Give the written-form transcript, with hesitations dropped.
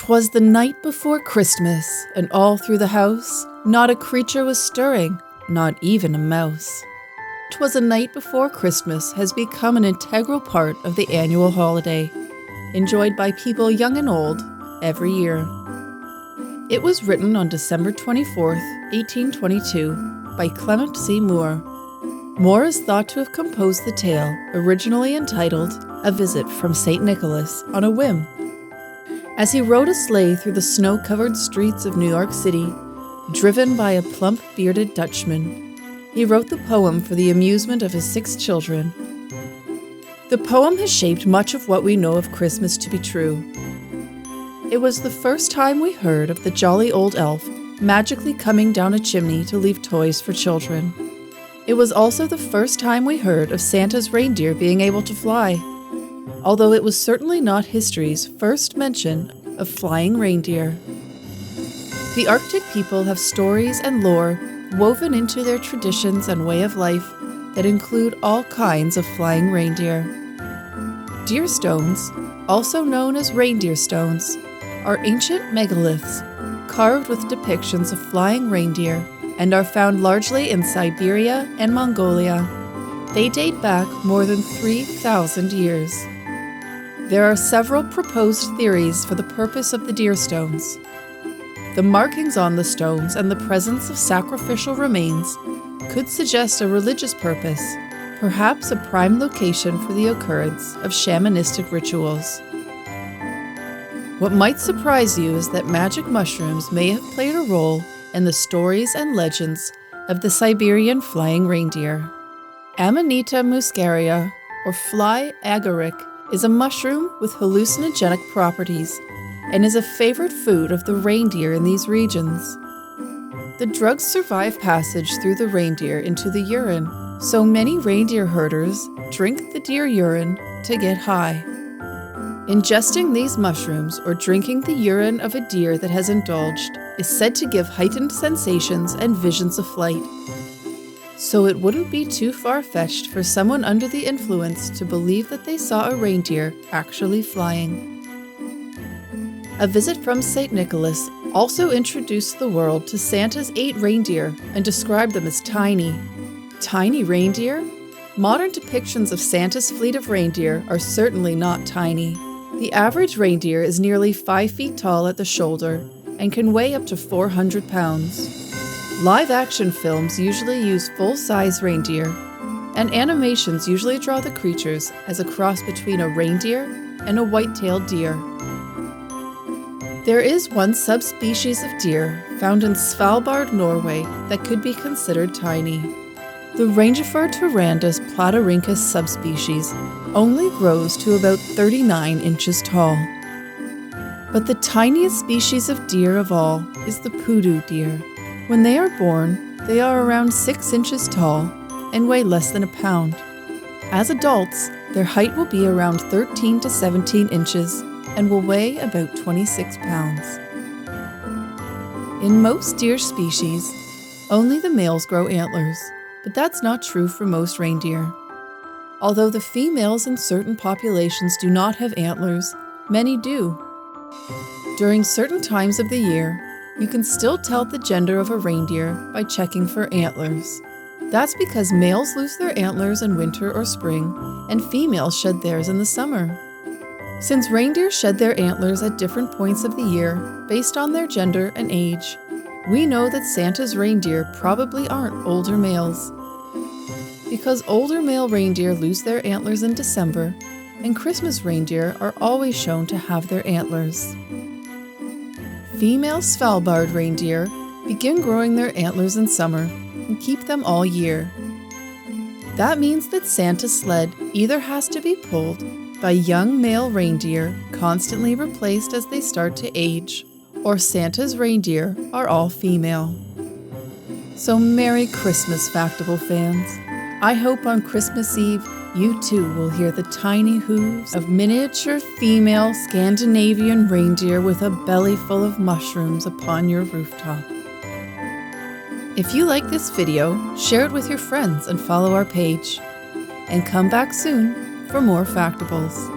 'Twas the night before Christmas, and all through the house, not a creature was stirring, not even a mouse. 'Twas a night before Christmas has become an integral part of the annual holiday, enjoyed by people young and old every year. It was written on December 24th, 1822, by Clement C Moore. Moore is thought to have composed the tale, originally entitled A Visit from St. Nicholas, on a whim. As he rode a sleigh through the snow-covered streets of New York City, driven by a plump, bearded Dutchman, he wrote the poem for the amusement of his 6 children. The poem has shaped much of what we know of Christmas to be true. It was the first time we heard of the jolly old elf magically coming down a chimney to leave toys for children. It was also the first time we heard of Santa's reindeer being able to fly, although it was certainly not history's first mention of flying reindeer. The Arctic people have stories and lore woven into their traditions and way of life that include all kinds of flying reindeer. Deer stones, also known as reindeer stones, are ancient megaliths carved with depictions of flying reindeer and are found largely in Siberia and Mongolia. They date back more than 3,000 years. There are several proposed theories for the purpose of the deer stones. The markings on the stones and the presence of sacrificial remains could suggest a religious purpose, perhaps a prime location for the occurrence of shamanistic rituals. What might surprise you is that magic mushrooms may have played a role in the stories and legends of the Siberian flying reindeer. Amanita muscaria, or fly agaric, is a mushroom with hallucinogenic properties and is a favorite food of the reindeer in these regions. The drugs survive passage through the reindeer into the urine, so many reindeer herders drink the deer urine to get high. Ingesting these mushrooms or drinking the urine of a deer that has indulged is said to give heightened sensations and visions of flight. So it wouldn't be too far-fetched for someone under the influence to believe that they saw a reindeer actually flying. A Visit from St. Nicholas also introduced the world to Santa's 8 reindeer and described them as tiny. Tiny reindeer? Modern depictions of Santa's fleet of reindeer are certainly not tiny. The average reindeer is nearly 5 feet tall at the shoulder and can weigh up to 400 pounds. Live-action films usually use full-size reindeer, and animations usually draw the creatures as a cross between a reindeer and a white-tailed deer. There is one subspecies of deer found in Svalbard, Norway, that could be considered tiny. The Reindeer tarandus platyrhynchus subspecies only grows to about 39 inches tall. But the tiniest species of deer of all is the poodoo deer. When they are born, they are around 6 inches tall and weigh less than a pound. As adults, their height will be around 13 to 17 inches and will weigh about 26 pounds. In most deer species, only the males grow antlers, but that's not true for most reindeer. Although the females in certain populations do not have antlers, many do. During certain times of the year, you can still tell the gender of a reindeer by checking for antlers. That's because males lose their antlers in winter or spring, and females shed theirs in the summer. Since reindeer shed their antlers at different points of the year based on their gender and age, we know that Santa's reindeer probably aren't older males. Because older male reindeer lose their antlers in December, and Christmas reindeer are always shown to have their antlers. Female Svalbard reindeer begin growing their antlers in summer and keep them all year. That means that Santa's sled either has to be pulled by young male reindeer constantly replaced as they start to age, or Santa's reindeer are all female. So Merry Christmas, Factable fans. I hope on Christmas Eve you too will hear the tiny hooves of miniature female Scandinavian reindeer with a belly full of mushrooms upon your rooftop. If you like this video, share it with your friends and follow our page. And come back soon for more Factables.